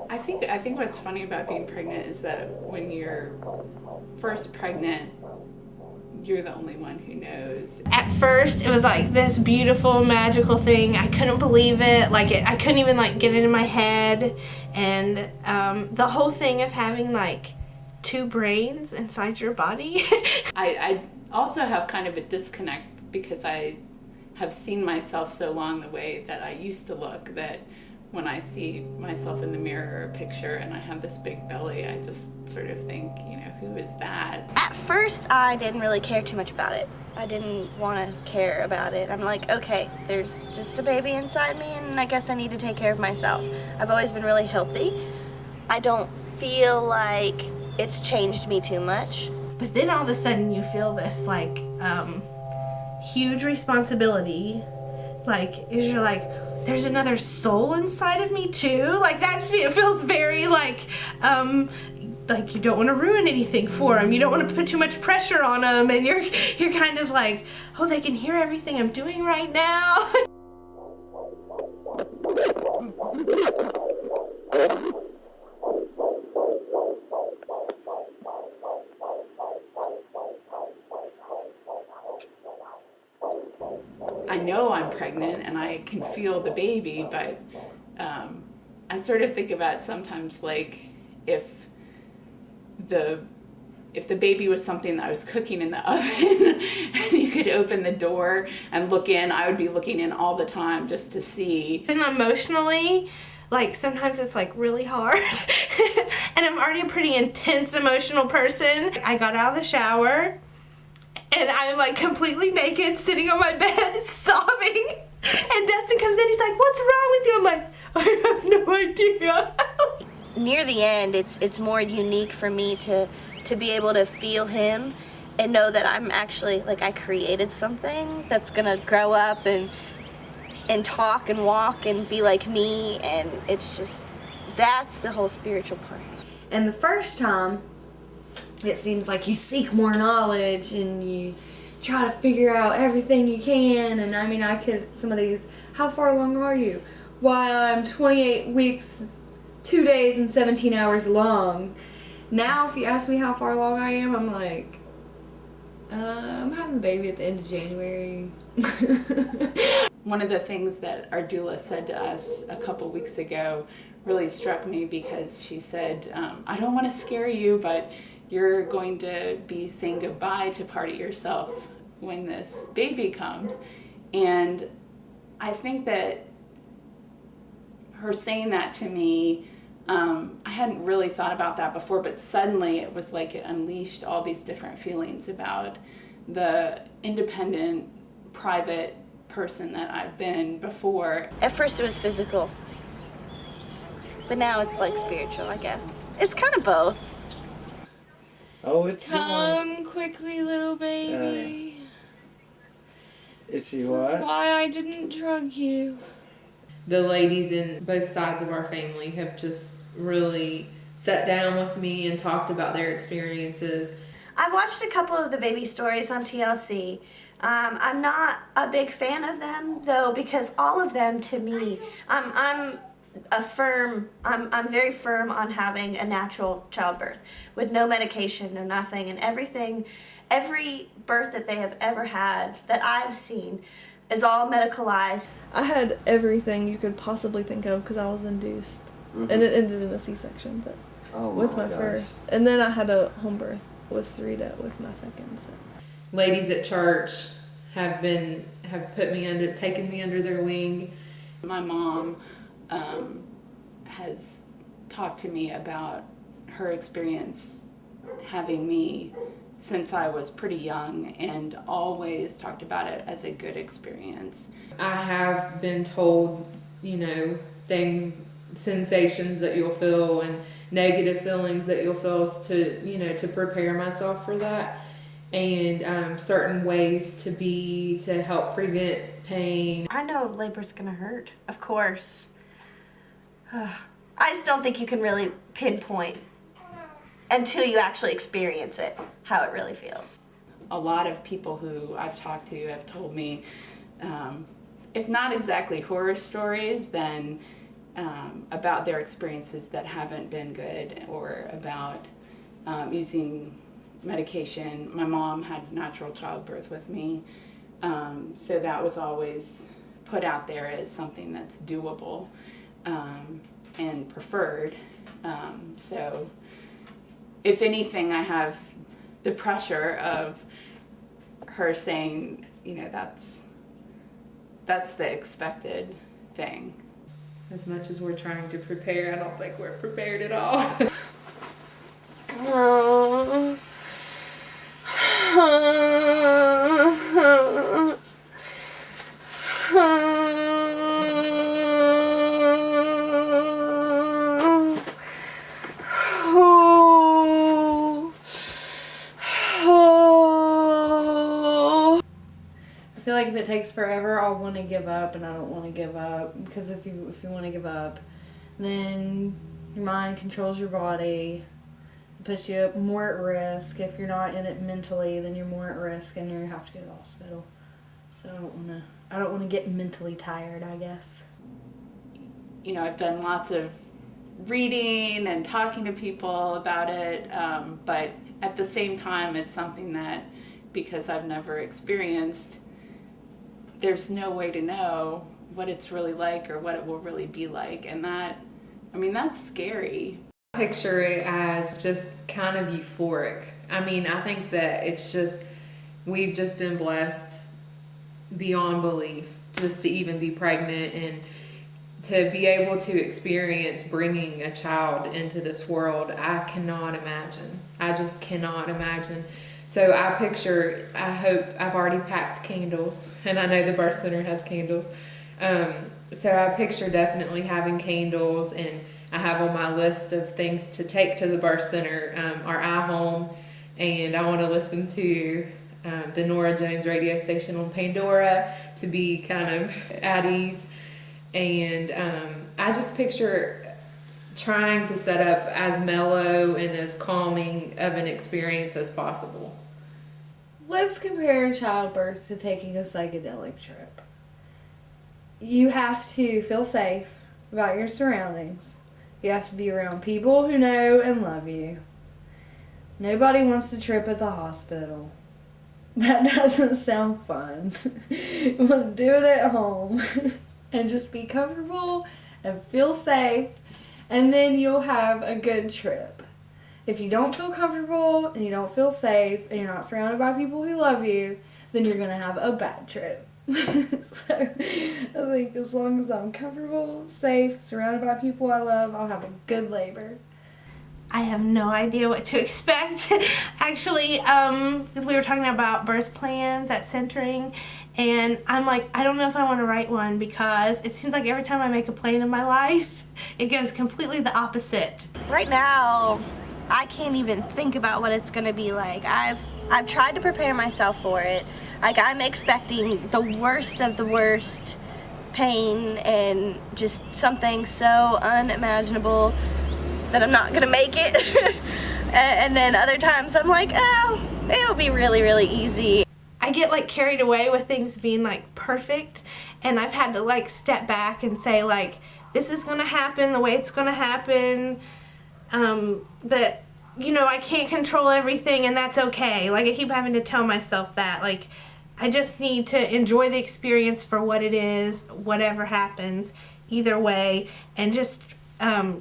I think what's funny about being pregnant is that when you're first pregnant, you're the only one who knows. At first, it was like this beautiful, magical thing. I couldn't believe it. I couldn't even get it in my head. And the whole thing of having two brains inside your body. I also have kind of a disconnect because I have seen myself so long the way that I used to look, that when I see myself in the mirror or a picture and I have this big belly, I just sort of think, who is that? At first, I didn't really care too much about it. I didn't want to care about it. I'm like, okay, there's just a baby inside me, and I guess I need to take care of myself. I've always been really healthy. I don't feel like it's changed me too much. But then all of a sudden you feel this huge responsibility. You're there's another soul inside of me too. It feels very you don't want to ruin anything for them. You don't want to put too much pressure on them, and you're kind of oh, they can hear everything I'm doing right now. I know I'm pregnant and I can feel the baby, but I sort of think about it sometimes if the baby was something that I was cooking in the oven and you could open the door and look in, I would be looking in all the time just to see. And emotionally, sometimes it's really hard. And I'm already a pretty intense emotional person. I got out of the shower and I'm completely naked, sitting on my bed, sobbing. And Dustin comes in, he's like, "What's wrong with you?" I'm like, "I have no idea." Near the end, it's more unique for me to be able to feel him and know that I'm actually, I created something that's gonna grow up and talk and walk and be like me, and it's just, that's the whole spiritual part. And the first time, it seems like you seek more knowledge and you try to figure out everything you can. And somebody's, "How far along are you?" "Why, I'm 28 weeks, 2 days and 17 hours along." Now, if you ask me how far along I am, I'm like, I'm having the baby at the end of January. One of the things that our doula said to us a couple weeks ago really struck me, because she said, "I don't want to scare you, but you're going to be saying goodbye to part of yourself when this baby comes." And I think that her saying that to me, I hadn't really thought about that before, but suddenly it was like it unleashed all these different feelings about the independent, private person that I've been before. At first it was physical, but now it's spiritual, I guess. It's kind of both. Oh, it's Come quickly, little baby. Is she This what? is why I didn't drug you. The ladies in both sides of our family have just really sat down with me and talked about their experiences. I've watched a couple of the baby stories on TLC. I'm not a big fan of them though, because all of them, to me, I'm very firm on having a natural childbirth with no medication, no nothing, and every birth that they have ever had that I've seen is all medicalized. I had everything you could possibly think of because I was induced. And it ended in a C-section, but with my first. And then I had a home birth with Sarita with my second. So. Ladies at church have taken me under their wing. My mom has talked to me about her experience having me since I was pretty young, and always talked about it as a good experience. I have been told, things, sensations that you'll feel and negative feelings that you'll feel to prepare myself for that, and certain ways to help prevent pain. I know labor's gonna hurt, of course. I just don't think you can really pinpoint until you actually experience it how it really feels. a lot of people who I've talked to have told me, if not exactly horror stories, then about their experiences that haven't been good, or about using medication. My mom had natural childbirth with me, so that was always put out there as something that's doable and preferred. So if anything, I have the pressure of her saying, you know, that's the expected thing. As much as we're trying to prepare, I don't think we're prepared at all. I feel like if it takes forever, I'll want to give up, and I don't want to give up, because if you want to give up, then your mind controls your body, puts you more at risk. If you're not in it mentally, then you're more at risk, and you have to go to the hospital. So I don't want to get mentally tired, I guess. You know, I've done lots of reading and talking to people about it, but at the same time, it's something that, because I've never experienced, there's no way to know what it's really like or what it will really be like, and that's scary. I picture it as just kind of euphoric. I mean, I think that it's just, we've just been blessed beyond belief just to even be pregnant and to be able to experience bringing a child into this world. I cannot imagine. I just cannot imagine. So I picture, I hope, I've already packed candles, and I know the birth center has candles. So I picture definitely having candles, and I have on my list of things to take to the birth center, our iHome, and I want to listen to the Norah Jones radio station on Pandora to be kind of at ease. And I just picture trying to set up as mellow and as calming of an experience as possible. Let's compare childbirth to taking a psychedelic trip. You have to feel safe about your surroundings. You have to be around people who know and love you. Nobody wants to trip at the hospital. That doesn't sound fun. You want to do it at home and just be comfortable and feel safe, and then you'll have a good trip. If you don't feel comfortable and you don't feel safe and you're not surrounded by people who love you, then you're going to have a bad trip. So I think as long as I'm comfortable, safe, surrounded by people I love, I'll have a good labor. I have no idea what to expect. Actually, because we were talking about birth plans at centering, and I'm like, I don't know if I want to write one, because it seems like every time I make a plan in my life, it goes completely the opposite. Right now, I can't even think about what it's gonna be like. I've tried to prepare myself for it. Like, I'm expecting the worst of the worst pain and just something so unimaginable that I'm not gonna make it. And then other times I'm like, oh, it'll be really, really easy. I get like carried away with things being like perfect, and I've had to like step back and say like, this is gonna happen the way it's gonna happen. That, you know, I can't control everything, and that's okay. Like, I keep having to tell myself that, like, I just need to enjoy the experience for what it is, whatever happens, either way, and just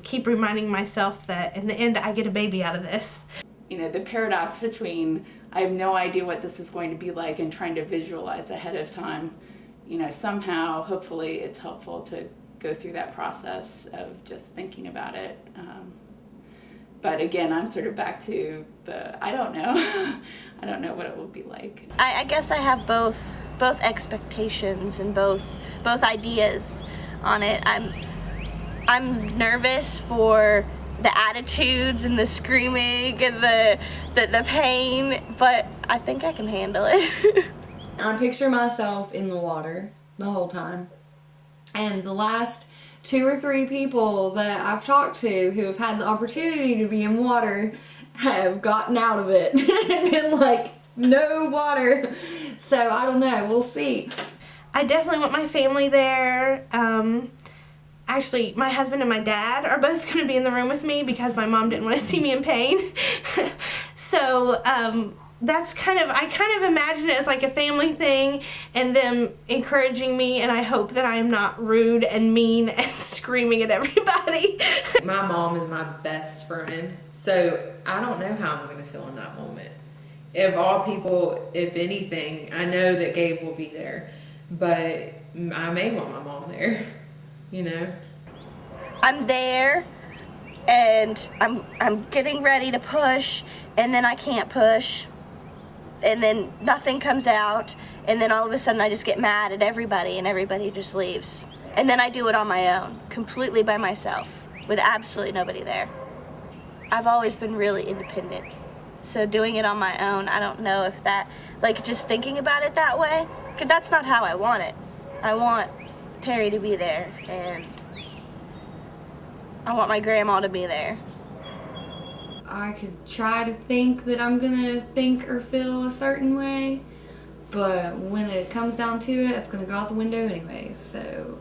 keep reminding myself that in the end I get a baby out of this. You know, the paradox between I have no idea what this is going to be like and trying to visualize ahead of time, you know, somehow, hopefully it's helpful to go through that process of just thinking about it. But again, I'm sort of back to I don't know. I don't know what it will be like. I guess I have both expectations and both ideas on it. I'm nervous for the attitudes and the screaming and the pain, but I think I can handle it. I picture myself in the water the whole time. And the last 2 or 3 people that I've talked to who have had the opportunity to be in water have gotten out of it and been like, no water. So I don't know, we'll see. I definitely want my family there. Actually, my husband and my dad are both going to be in the room with me because my mom didn't want to see me in pain. So that's I kind of imagine it as like a family thing and them encouraging me, and I hope that I am not rude and mean and screaming at everybody. My mom is my best friend, so I don't know how I'm going to feel in that moment. Of all people, if anything, I know that Gabe will be there, but I may want my mom there, you know. I'm there and I'm getting ready to push, and then I can't push, and then nothing comes out, and then all of a sudden I just get mad at everybody and everybody just leaves. And then I do it on my own, completely by myself, with absolutely nobody there. I've always been really independent. So doing it on my own, I don't know if that, like just thinking about it that way, because that's not how I want it. I want Terry to be there, and I want my grandma to be there. I could try to think that I'm gonna think or feel a certain way, but when it comes down to it, it's gonna go out the window anyway, so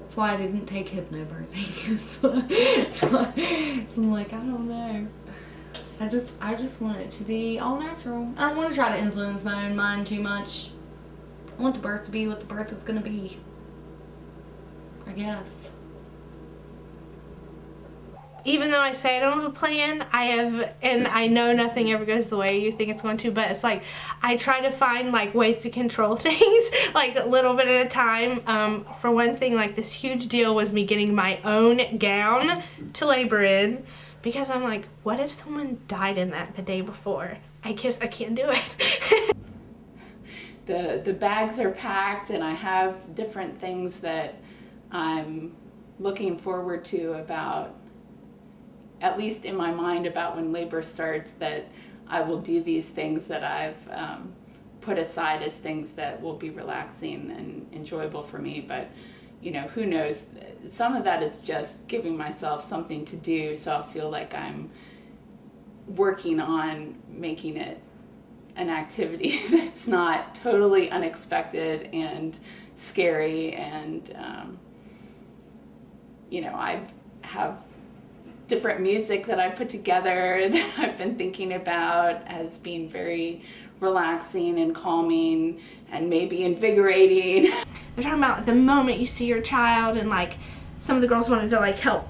that's why I didn't take hypnobirthing. So I'm like, I don't know. I just want it to be all natural. I don't want to try to influence my own mind too much. I want the birth to be what the birth is gonna be, I guess. Even though I say I don't have a plan, and I know nothing ever goes the way you think it's going to, but it's like I try to find like ways to control things, like a little bit at a time. For one thing, like this huge deal was me getting my own gown to labor in, because I'm like, what if someone died in that the day before? I can't do it. The bags are packed, and I have different things that I'm looking forward to about, at least in my mind, about when labor starts, that I will do these things that I've put aside as things that will be relaxing and enjoyable for me. But, you know, who knows? Some of that is just giving myself something to do, so I'll feel like I'm working on making it an activity that's not totally unexpected and scary. And, you know, I have different music that I put together that I've been thinking about as being very relaxing and calming and maybe invigorating. They're talking about the moment you see your child, and like some of the girls wanted to like help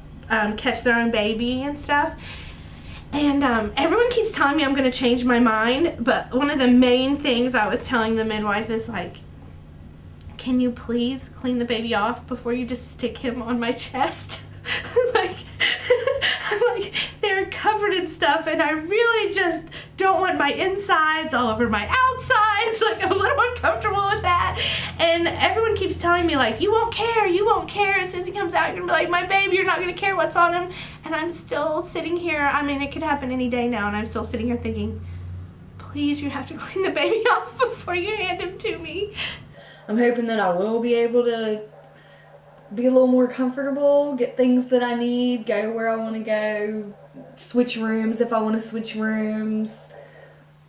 catch their own baby and stuff. And everyone keeps telling me I'm going to change my mind, but one of the main things I was telling the midwife is like, can you please clean the baby off before you just stick him on my chest? I'm like, they're covered in stuff, and I really just don't want my insides all over my outsides. Like, I'm a little uncomfortable with that. And everyone keeps telling me, like, you won't care. As soon as he comes out, you're going to be like, my baby, you're not going to care what's on him. And I'm still sitting here. I mean, it could happen any day now, and I'm still sitting here thinking, please, you have to clean the baby off before you hand him to me. I'm hoping that I will be able to be a little more comfortable, get things that I need, go where I want to go, switch rooms if I want to switch rooms,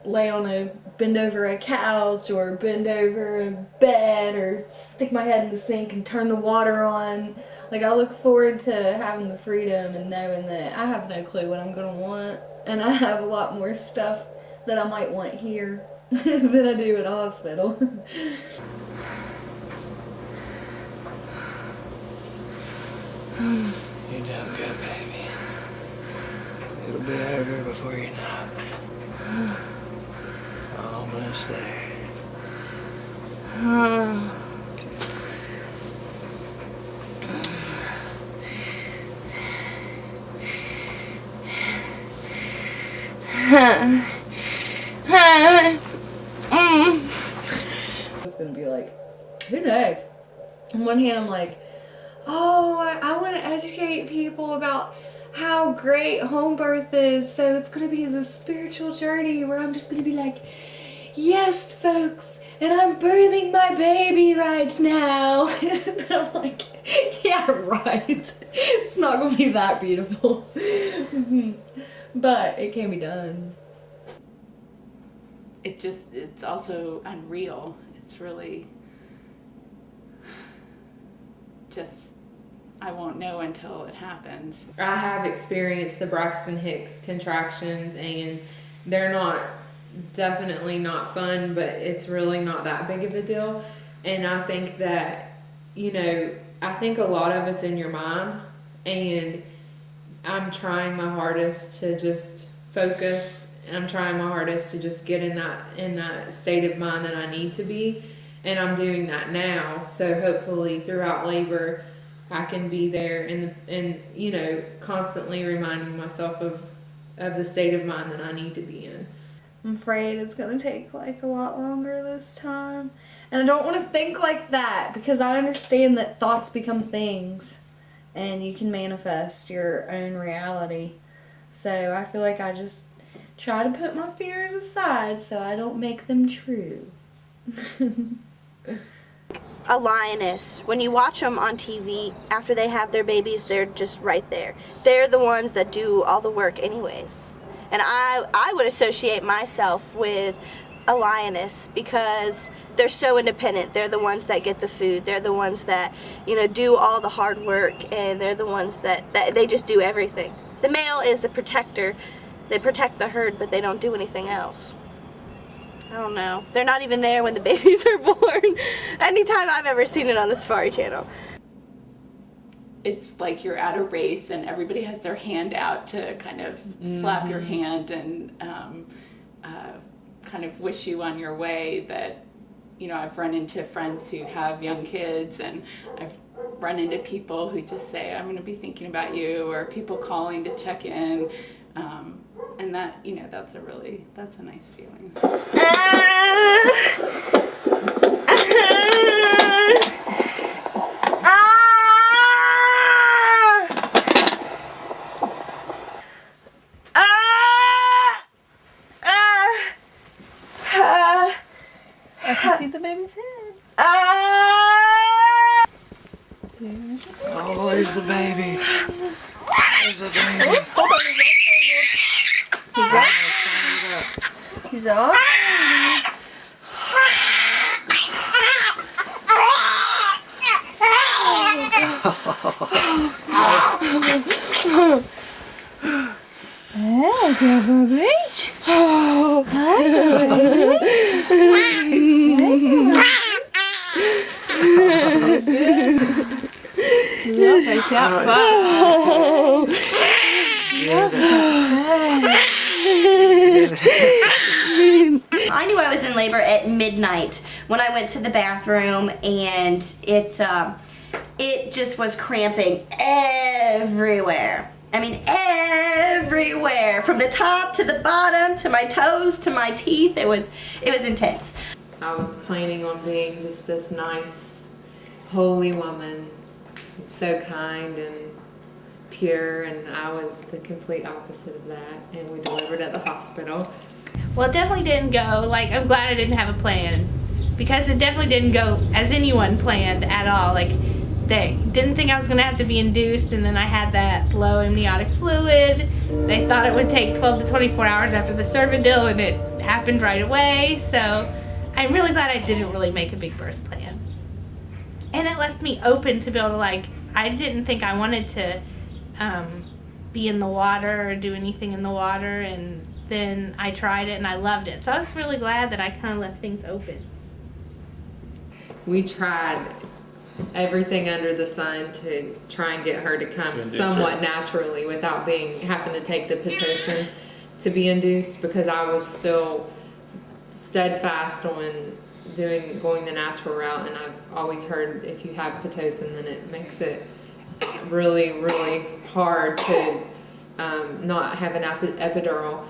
bend over a couch or bend over a bed or stick my head in the sink and turn the water on. Like, I look forward to having the freedom and knowing that I have no clue what I'm going to want, and I have a lot more stuff that I might want here than I do at a hospital. You're doing good, baby. It'll be over before you know it. Almost there. It's gonna be like, who knows? On one hand, I'm like, oh, I want to educate people about how great home birth is, so it's going to be this spiritual journey where I'm just going to be like, yes, folks, and I'm birthing my baby right now. And I'm like, yeah, right. It's not going to be that beautiful. But it can be done. it's also unreal. It's really just, I won't know until it happens. I have experienced the Braxton Hicks contractions, and they're definitely not fun, but it's really not that big of a deal. And I think that, I think a lot of it's in your mind, and I'm trying my hardest to just focus, and I'm trying my hardest to just get in that state of mind that I need to be, and I'm doing that now. So hopefully throughout labor I can be there and constantly reminding myself of the state of mind that I need to be in. I'm afraid it's going to take like a lot longer this time. And I don't want to think like that, because I understand that thoughts become things and you can manifest your own reality. So I feel like I just try to put my fears aside so I don't make them true. A lioness, when you watch them on TV, after they have their babies, they're just right there. They're the ones that do all the work anyways. And I would associate myself with a lioness because they're so independent. They're the ones that get the food. They're the ones that, do all the hard work, and they're the ones that they just do everything. The male is the protector. They protect the herd, but they don't do anything else. I don't know. They're not even there when the babies are born. Anytime I've ever seen it on the Safari Channel. It's like you're at a race and everybody has their hand out to kind of slap your hand and kind of wish you on your way. That, I've run into friends who have young kids, and I've run into people who just say, I'm going to be thinking about you, or people calling to check in. And that, that's a nice feeling. I can see the baby's head. Oh, there's the baby. There's the baby. He's off. Hey, dear baby. I knew I was in labor at midnight when I went to the bathroom, and it just was cramping everywhere. I mean, everywhere, from the top to the bottom, to my toes, to my teeth. It was intense. I was planning on being just this nice, holy woman, so kind and pure, and I was the complete opposite of that, and we delivered at the hospital. Well, it definitely didn't go, I'm glad I didn't have a plan, because it definitely didn't go as anyone planned at all. They didn't think I was going to have to be induced, and then I had that low amniotic fluid. They thought it would take 12 to 24 hours after the Cervidil, and it happened right away. So I'm really glad I didn't really make a big birth plan. And it left me open to be able to, I didn't think I wanted to be in the water or do anything in the water, and then I tried it and I loved it. So I was really glad that I kind of left things open. We tried everything under the sun to try and get her to come somewhat naturally without having to take the Pitocin to be induced, because I was still steadfast on going the natural route, and I've always heard if you have Pitocin, then it makes it really, really hard to not have an epidural.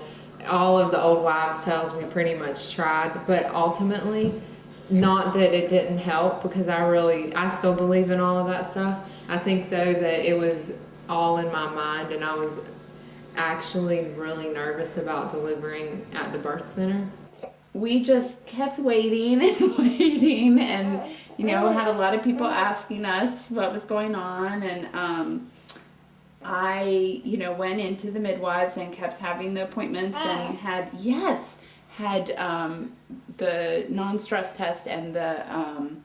All of the old wives' tales we pretty much tried, but ultimately, not that it didn't help, because I still believe in all of that stuff. I think though that it was all in my mind, and I was actually really nervous about delivering at the birth center. We just kept waiting and waiting, and had a lot of people asking us what was going on, and I went into the midwives and kept having the appointments and had had the non-stress test and the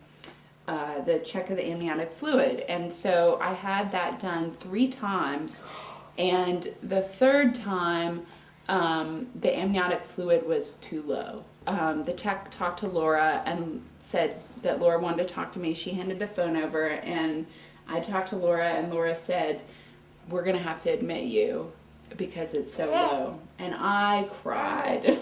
check of the amniotic fluid. And so I had that done 3 times, and the 3rd time the amniotic fluid was too low. The tech talked to Laura and said that Laura wanted to talk to me. She handed the phone over, and I talked to Laura, and Laura said, we're gonna have to admit you because it's so low. And I cried.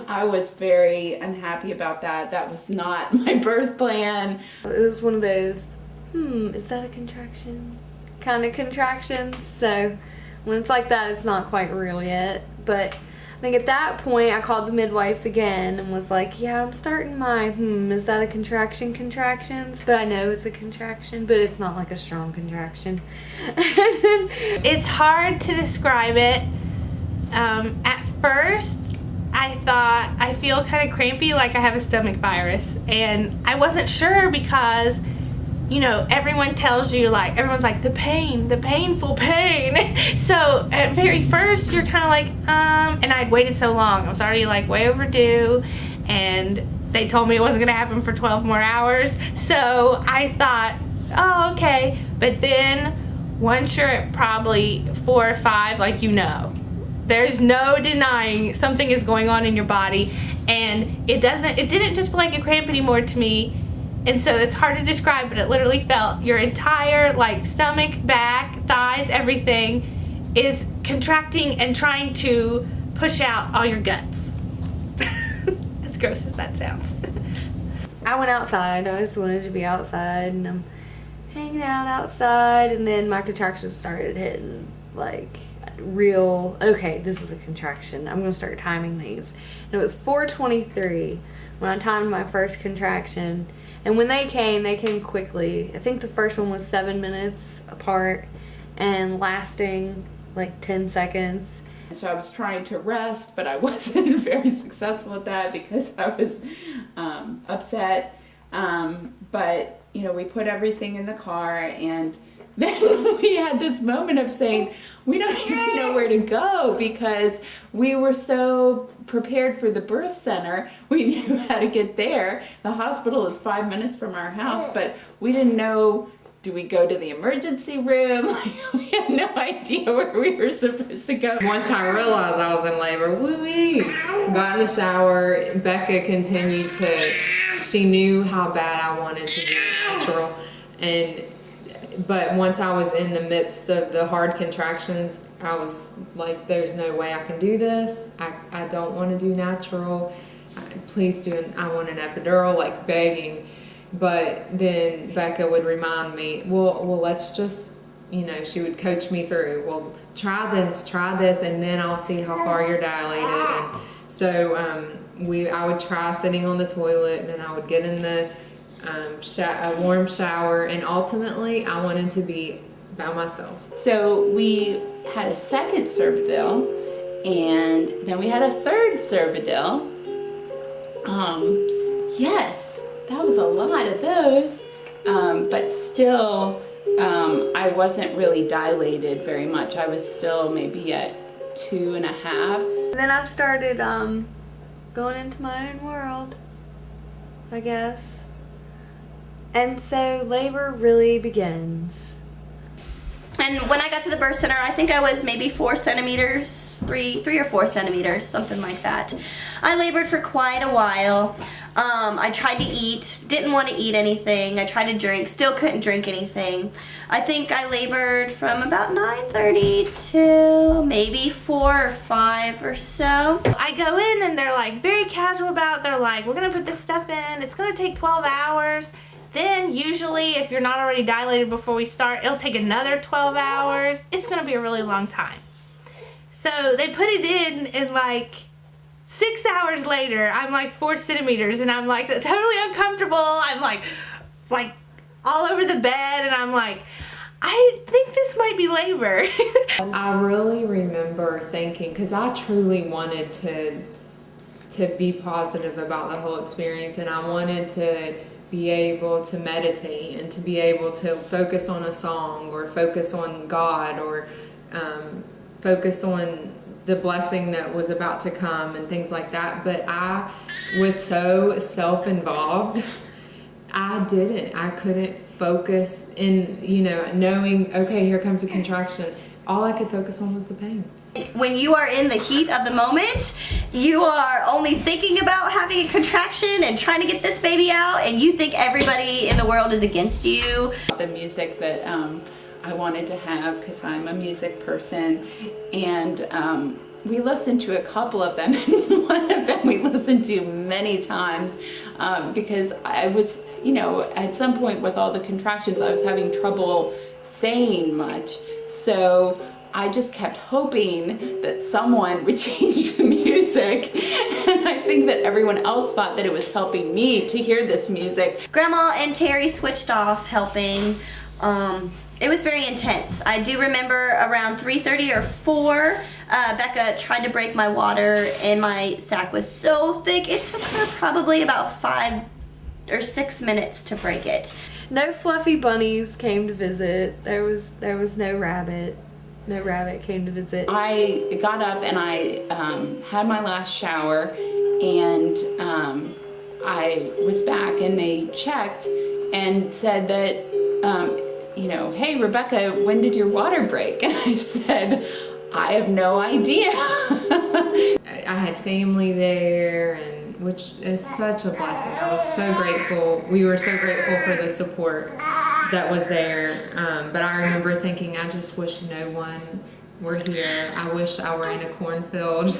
I was very unhappy about that. That was not my birth plan. It was one of those, is that a contraction? Kind of contractions. So when it's like that, it's not quite real yet. But I think at that point, I called the midwife again and was like, yeah, I'm starting my, is that a contractions? But I know it's a contraction, but it's not like a strong contraction. It's hard to describe it. At first, I thought I feel kind of crampy, like I have a stomach virus, and I wasn't sure because, you know, everyone tells you, like, everyone's like, the painful pain. So at very first you're kind of like, and I'd waited so long, I was already like way overdue, and they told me it wasn't gonna happen for 12 more hours. So I thought, oh, okay. But then once you're at probably 4 or 5, like, you know, there's no denying something is going on in your body, and it didn't just feel like a cramp anymore to me. And so it's hard to describe, but it literally felt your entire, like, stomach, back, thighs, everything is contracting and trying to push out all your guts. As gross as that sounds. I went outside. I just wanted to be outside, and I'm hanging out outside, and then my contractions started hitting, like, real, okay, this is a contraction. I'm gonna start timing these. And it was 4:23 when I timed my first contraction. And when they came quickly. I think the first one was 7 minutes apart and lasting like 10 seconds. So I was trying to rest, but I wasn't very successful at that because I was upset. But, you know, we put everything in the car, and then we had this moment of saying, we don't even know where to go because we were so prepared for the birth center. We knew how to get there. The hospital is 5 minutes from our house, but we didn't know, do we go to the emergency room? We had no idea where we were supposed to go. Once I realized I was in labor, woo-wee, got in the shower. Becca continued to, she knew how bad I wanted to do natural. But once I was in the midst of the hard contractions, I was like, there's no way I can do this. I don't want to do natural. Please do, I want an epidural, like begging. But then Becca would remind me, well, let's just, you know, she would coach me through, well, try this, and then I'll see how far you're dilated. And so I would try sitting on the toilet, and then I would get in the a warm shower, and ultimately I wanted to be by myself. So we had a second Cervidil, and then we had a third Cervidil. Yes, that was a lot of those, but still I wasn't really dilated very much. I was still maybe at 2.5. Then I started going into my own world, I guess. And so labor really begins. And when I got to the birth center, I think I was maybe 4 centimeters, 3 or 4 centimeters, something like that. I labored for quite a while. I tried to eat, didn't want to eat anything. I tried to drink, still couldn't drink anything. I think I labored from about 9:30 to maybe 4 or 5 or so. I go in and they're like very casual about it. They're like, we're gonna put this stuff in, it's gonna take 12 hours. Then usually if you're not already dilated before we start, it'll take another 12 hours. It's gonna be a really long time. So they put it in, and like 6 hours later, I'm like 4 centimeters, and I'm like totally uncomfortable. I'm like all over the bed, and I'm like, I think this might be labor. I really remember thinking, because I truly wanted to be positive about the whole experience, and I wanted to be able to meditate and to be able to focus on a song or focus on God or focus on the blessing that was about to come and things like that. But I was so self-involved. I couldn't focus in, knowing, okay, here comes a contraction. All I could focus on was the pain. When you are in the heat of the moment, you are only thinking about having a contraction and trying to get this baby out, and you think everybody in the world is against you. The music that I wanted to have, because I'm a music person, and we listened to a couple of them, and one of them we listened to many times because I was, at some point with all the contractions, I was having trouble saying much. So I just kept hoping that someone would change the music, and I think that everyone else thought that it was helping me to hear this music. Grandma and Terry switched off helping. It was very intense. I do remember around 3:30 or 4, Becca tried to break my water, and my sack was so thick it took her probably about 5 or 6 minutes to break it. No fluffy bunnies came to visit. There was no rabbit. No rabbit came to visit. I got up and I had my last shower, and I was back, and they checked and said that, hey, Rebecca, when did your water break? And I said, I have no idea. I had family there, and which is such a blessing. I was so grateful. We were so grateful for the support that was there. But I remember thinking, I just wish no one were here. I wish I were in a cornfield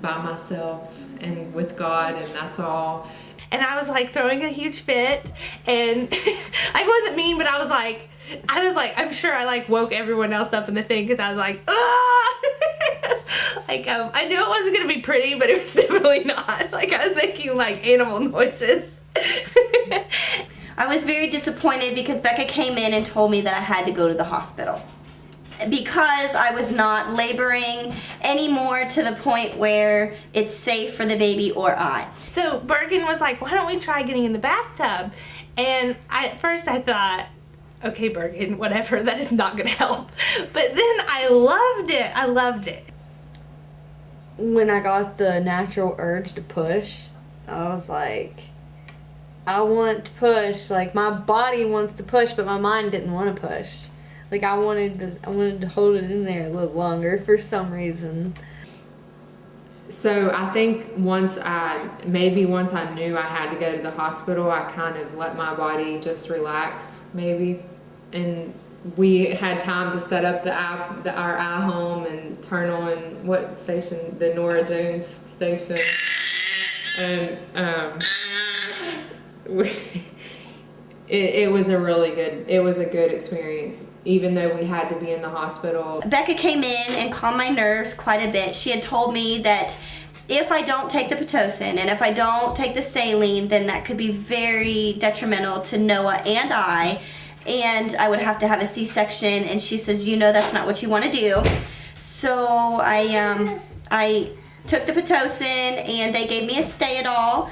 by myself and with God, and that's all. And I was like throwing a huge fit, and I wasn't mean, but I was like, I'm sure I like woke everyone else up in the thing, because I was like, ah! I knew it wasn't gonna be pretty, but it was definitely not. Like, I was making like animal noises. I was very disappointed because Becca came in and told me that I had to go to the hospital because I was not laboring anymore to the point where it's safe for the baby or I. So Bergen was like, why don't we try getting in the bathtub? And at first I thought, okay, Bergen, whatever, that is not gonna help. But then I loved it. When I got the natural urge to push, I was like, I want to push. Like, my body wants to push, but my mind didn't want to push. Like, I wanted to hold it in there a little longer for some reason. So I think once I knew I had to go to the hospital, I kind of let my body just relax, maybe. And we had time to set up our iHome and turn on what station? The Nora Jones station. And it was a good experience, even though we had to be in the hospital. Becca came in and calmed my nerves quite a bit. She had told me that if I don't take the Pitocin and if I don't take the saline, then that could be very detrimental to Noah and I, and I would have to have a C-section, and she says, that's not what you want to do. So I took the Pitocin, and they gave me a Stay-It-All,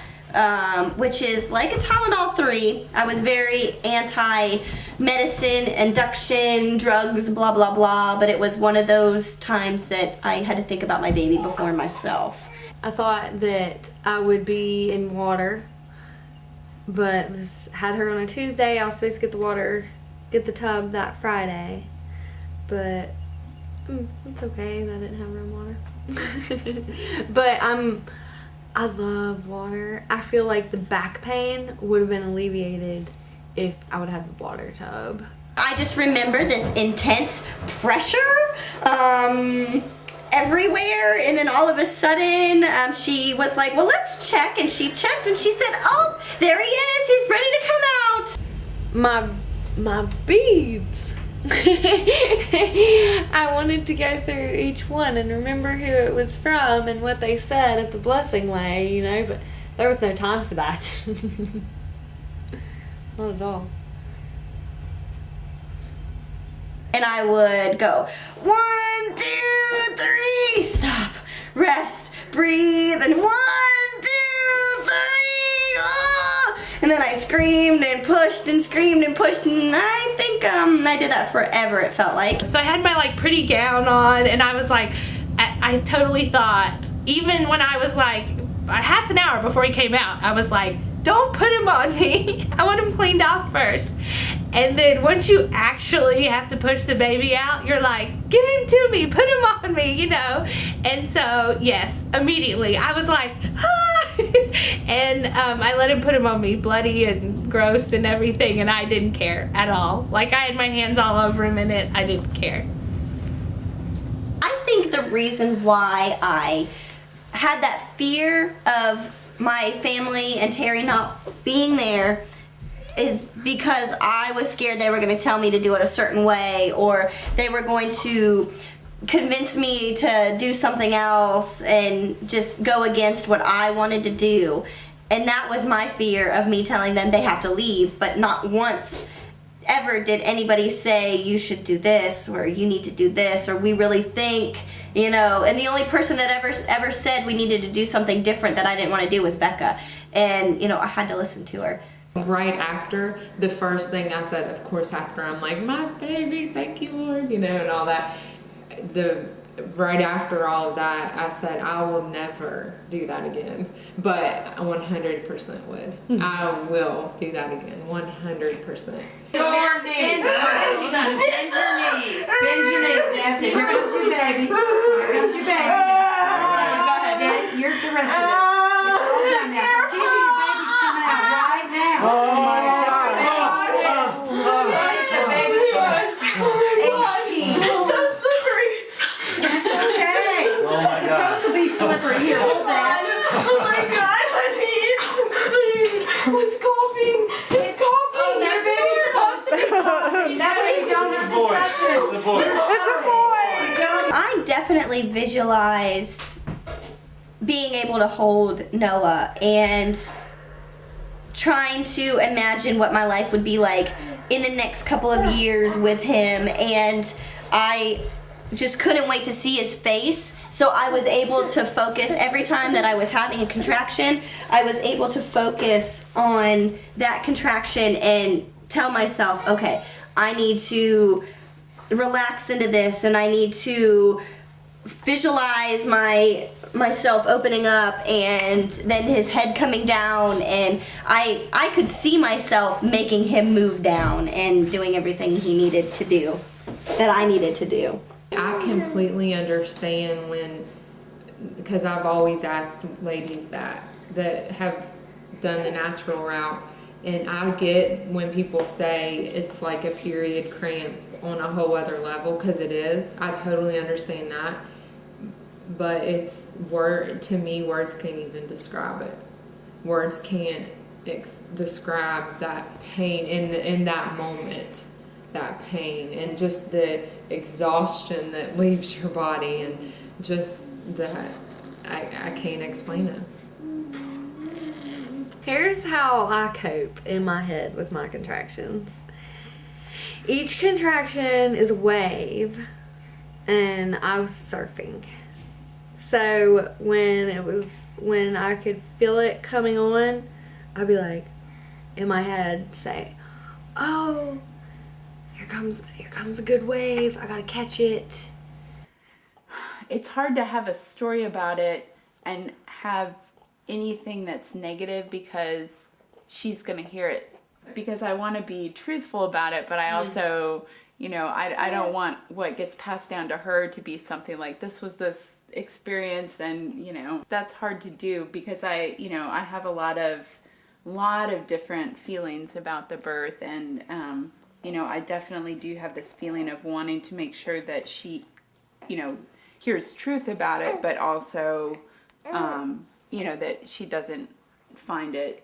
which is like a Tylenol 3. I was very anti-medicine, induction, drugs, blah, blah, blah, but it was one of those times that I had to think about my baby before myself. I thought that I would be in water, but had her on a Tuesday. I was supposed to get the tub that Friday, but it's okay that I didn't have her in water. But I love water. I feel like the back pain would have been alleviated if I would have the water tub. I just remember this intense pressure everywhere, and then all of a sudden she was like, well, let's check, and she checked, and she said, oh, there he is, he's ready to come out. My beads. I wanted to go through each one and remember who it was from and what they said at the blessing way, but there was no time for that. Not at all. And I would go, 1, 2, 3, stop, rest, breathe, and 1, 2, 3, and then I screamed and pushed and screamed and pushed, and I think I did that forever, it felt like. So I had my like pretty gown on, and I was like, I I totally thought, even when I was like, a half an hour before he came out, I was like, don't put him on me. I want him cleaned off first. And then once you actually have to push the baby out, you're like, give him to me, put him on me, you know? And so, yes, immediately, I was like, ah! And I let him put him on me, bloody and gross and everything, and I didn't care at all. Like, I had my hands all over him in it. I didn't care. I think the reason why I had that fear of my family and Terry not being there is because I was scared they were going to tell me to do it a certain way, or they were going to convince me to do something else and just go against what I wanted to do. And that was my fear of me telling them they have to leave, but not once ever did anybody say you should do this or you need to do this or we really think, you know. And the only person that ever said we needed to do something different that I didn't want to do was Becca. And, you know, I had to listen to her. Right after, the first thing I said, of course, after I'm like, my baby, thank you, Lord, you know, and all that. Right after all of that, I said, I will never do that again. But I 100% would. I will do that again, 100%. Your knees. Hold on, just bend your knees. Bend your knees. That's it. Here comes your baby. Here comes your baby. Go ahead, Daddy. You're the rest of it. It's all done now. Gigi, your baby's coming out right now. Oh my God. It's a baby push. 18. It's so slippery. That's okay. Oh my It's God. supposed to be slippery. Here, hold that. Oh my God, honey. It's coughing. It's coughing. Oh, that baby's supposed to be coughing. That way you don't have to touch it. It's a boy. It's a boy. Don't. I definitely visualized being able to hold Noah and trying to imagine what my life would be like in the next couple of years with him, and I just couldn't wait to see his face. So I was able to focus every time that I was having a contraction. I was able to focus on that contraction and tell myself, okay, I need to relax into this, and I need to visualize myself opening up and then his head coming down, and I could see myself making him move down and doing everything he needed to do, that I needed to do. I completely understand because I've always asked ladies that have done the natural route, and I get when people say it's like a period cramp on a whole other level, because it is. I totally understand that, but to me, words can't even describe it. Words can't describe that pain in that moment, that pain, and just the exhaustion that leaves your body, and just that I can't explain it. Here's how I cope in my head with my contractions. Each contraction is a wave, and I was surfing. So when I could feel it coming on, I'd be like, in my head, say, oh, here comes a good wave, I gotta catch it. It's hard to have a story about it and have anything that's negative because she's going to hear it. Because I want to be truthful about it, but I also, you know, I don't want what gets passed down to her to be something like this was this experience, and, you know, that's hard to do because I have a lot of different feelings about the birth, and you know, I definitely do have this feeling of wanting to make sure that she, you know, hears truth about it, but also, you know, that she doesn't find it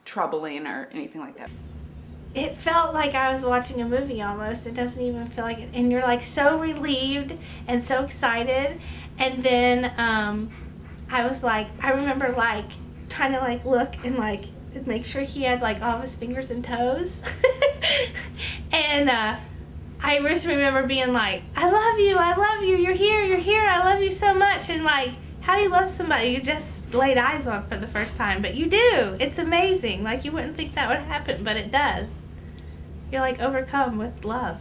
troubling or anything like that. It felt like I was watching a movie almost. It doesn't even feel like it. And you're like so relieved and so excited. And then I was like, I remember like trying to like look and like make sure he had like all of his fingers and toes. And I just remember being like, I love you, you're here, I love you so much. And like, how do you love somebody you just laid eyes on for the first time? But you do. It's amazing. Like, you wouldn't think that would happen, but it does. You're like overcome with love.